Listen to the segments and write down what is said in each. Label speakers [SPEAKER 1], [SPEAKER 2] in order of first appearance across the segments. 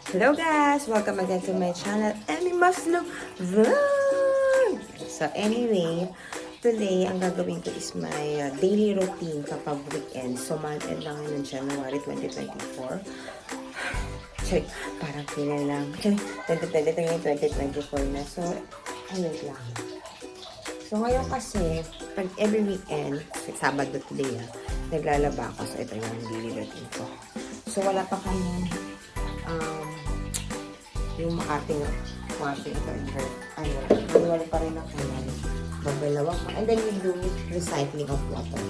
[SPEAKER 1] Hello guys! Welcome again to my channel, Emmy Maslow Vlog! So anyway, today ang gagawin ko is my daily routine kapag weekend. So month-end lang ng January 2024. Sorry, parang kailan lang. 2024 na. So, wait lang. So ngayon kasi, pag every weekend, Sabado today naglalaba ako. So ito yung daily routine ko. So wala pa kami yung ating washing ito manual pa rin ako yan. Magbalawa ko. And then we do recycling of water.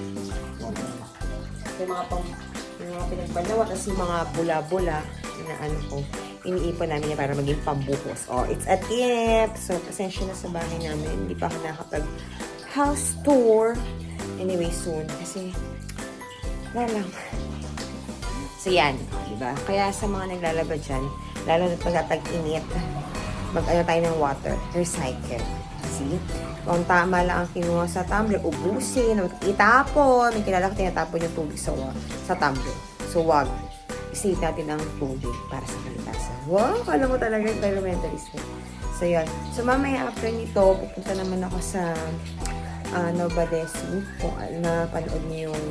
[SPEAKER 1] Yung mga pinagbalawa kasi mga bula-bula na iniipon namin para maging pambuhos. Oh, it's a tip! So, pasensya na sa bahay namin. Hindi pa ako nakapag house tour. Anyway, soon. Kasi, wala lang. So, yan. Diba? Kaya sa mga naglalaba dyan, lalo na pagkatag-init, mag-ano tayo ng water, recycle. See? Kung tama lang ang kinuha sa tumbler, ubusin, itapon. May kilala ko tinatapon yung tubig sa tumbler. So, wag. Save natin ang tubig para sa kalikasan. Wow! Kala mo talaga environmentalist. So, yun. So, mamaya after nito, pupunta naman ako sa Nova Desi. Kung napanood niyo yung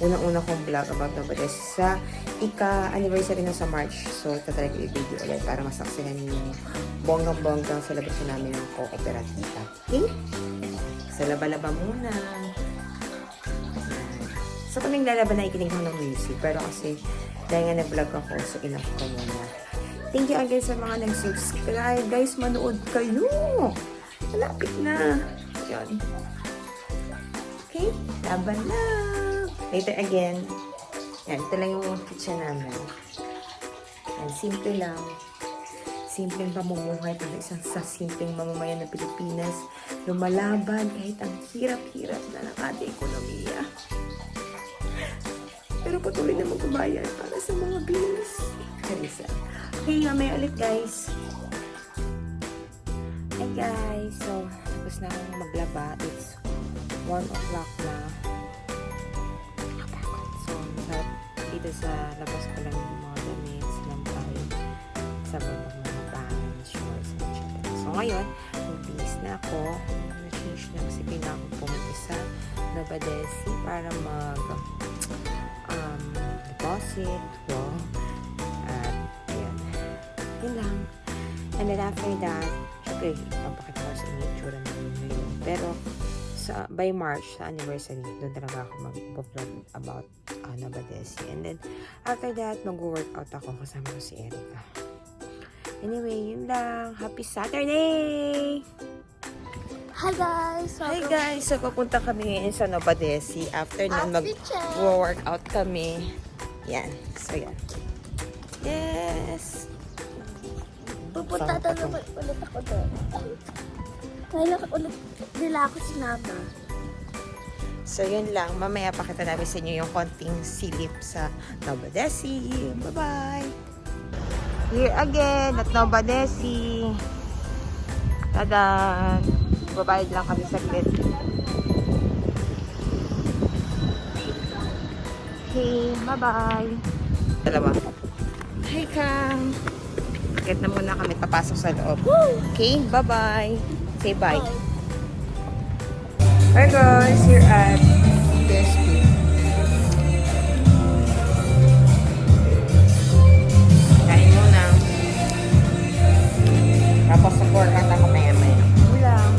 [SPEAKER 1] unang-una kong vlog about Nova Desi sa ika-anniversary na sa March. So, tatry ko i-video ulit para masaksihan niyo yung bonggang-bonggang celebration namin ng Cooperativa. Okay? So, laba-laba muna. So, kung naglalaban na ikinig ko ng music. Pero kasi, dahil nga nag-vlog ako, so enough ko muna. Thank you again sa mga nag-subscribe. Guys, manood kayo! Malapit na. Yun. Okay? Laban na! Later again. Yan, ito lang yung kitchen namin. Yan, simple lang. Simpleng pamumuhay. Isang sa simpleng mamamayan ng Pilipinas. Lumalaban kahit ang hirap-hirap na ng ating ekonomiya. Pero patuloy na magbabayad para sa mga bills. Charissa. Okay, mamaya ulit guys. Hi guys. So, tapos na akong maglaba. It's 1 o'clock na. Dito sa labas ko lang yung mga damit, sinampay, sa babang mga pants, shorts, etc. So ngayon, mag-bilis na ako. Na-change na kasi pinako pumunta sa Nova Desi para deposit. Wow. At ayan. Yun lang. And then after that, syempre, ipapakita ko sa inyo tsura namin ngayon. Pero by March, sa anniversary, doon talaga ako mag-vlog about Nova Desi. And then, after that, mag-workout ako kasama ko si Erica. Anyway, yun lang. Happy Saturday!
[SPEAKER 2] Hi guys!
[SPEAKER 1] Hi guys! So, papunta kami ngayon sa Nova Desi. After na mag-workout kami. Yan. So, yan. Yes!
[SPEAKER 2] Pupunta naman ulit ako doon. Kailan ulit nila ako sinama.
[SPEAKER 1] So, yun lang. Mamaya pakita namin sa inyo yung konting silip sa Nova Desi. Bye-bye! Here again at Nova Desi. Tada! Babayad lang kami saglit. Okay, bye-bye! Dalawa. Hi, Kang! Get na muna kami papasok sa loob. Okay, bye-bye! Say bye! Hi guys, here at Desi. Kain muna. Tapos support ako maya-maya. Ulang.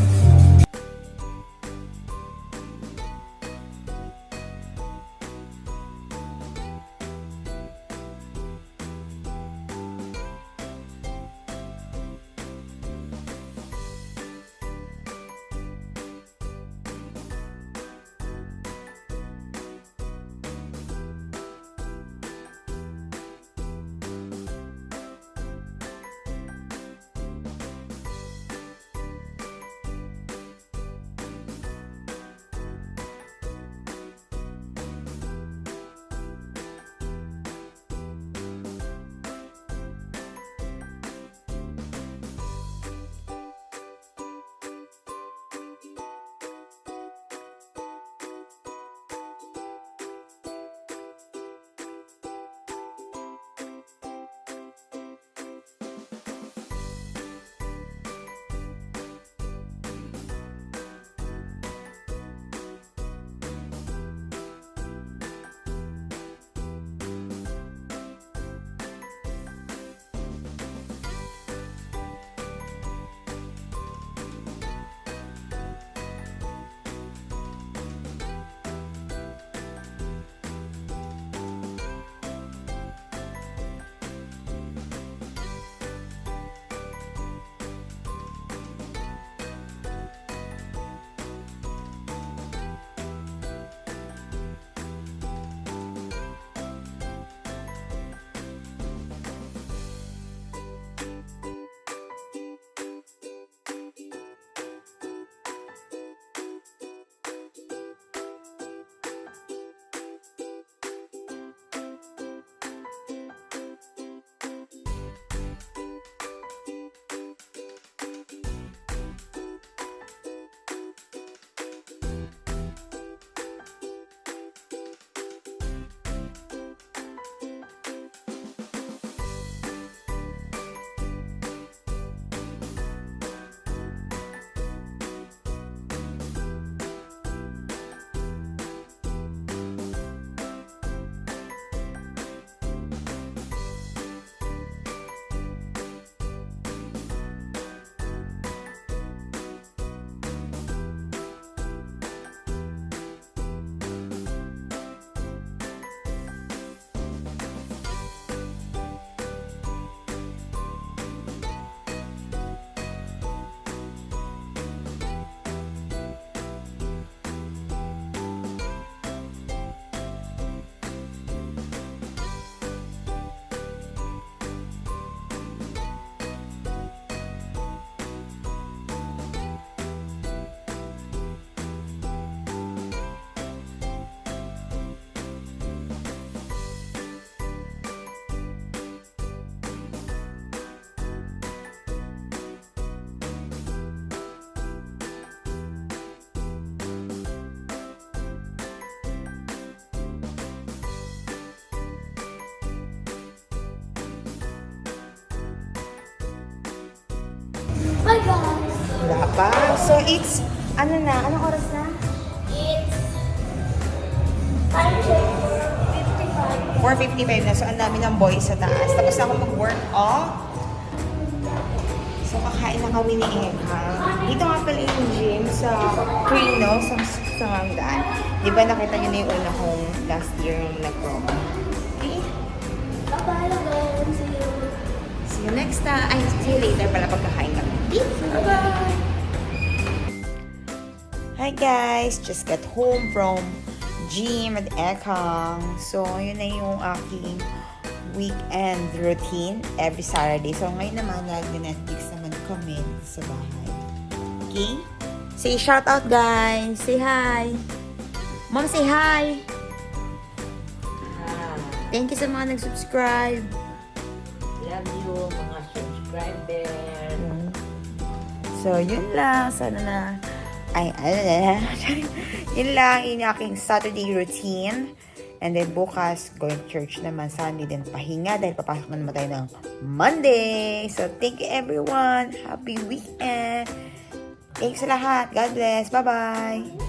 [SPEAKER 1] Wala pa. So, it's, ano na? Anong oras na?
[SPEAKER 2] It's time check for 55.
[SPEAKER 1] 4:55 na. So, ang dami ng boys sa taas. Tapos ako mag-workout. So, kakain na kami ni Eka. Dito nga pala yung gym sa Quino, sa Hanggaan. Di ba nakita niyo na yung una kong last year yung nag-promo? Okay?
[SPEAKER 2] Bye-bye again. See you.
[SPEAKER 1] See you next time. Ay, see you later pala pagkakain kami.
[SPEAKER 2] Bye-bye.
[SPEAKER 1] Hi guys! Just got home from gym at Ekang. So, yun na yung aking weekend routine every Saturday. So, ngayon naman, nag-Netflix naman kami sa bahay. Okay? Say shout out guys! Say hi! Mom, say hi! Thank you sa mga nag-subscribe.
[SPEAKER 3] Love you, mga subscriber.
[SPEAKER 1] So, yun lang. Sana na. Ay, ano na. Yun lang yung aking Saturday routine. And then bukas, going to church naman. Sunday din pahinga dahil papasok na naman tayo ng Monday. So, thank you everyone. Happy weekend. Thanks sa lahat. God bless. Bye-bye.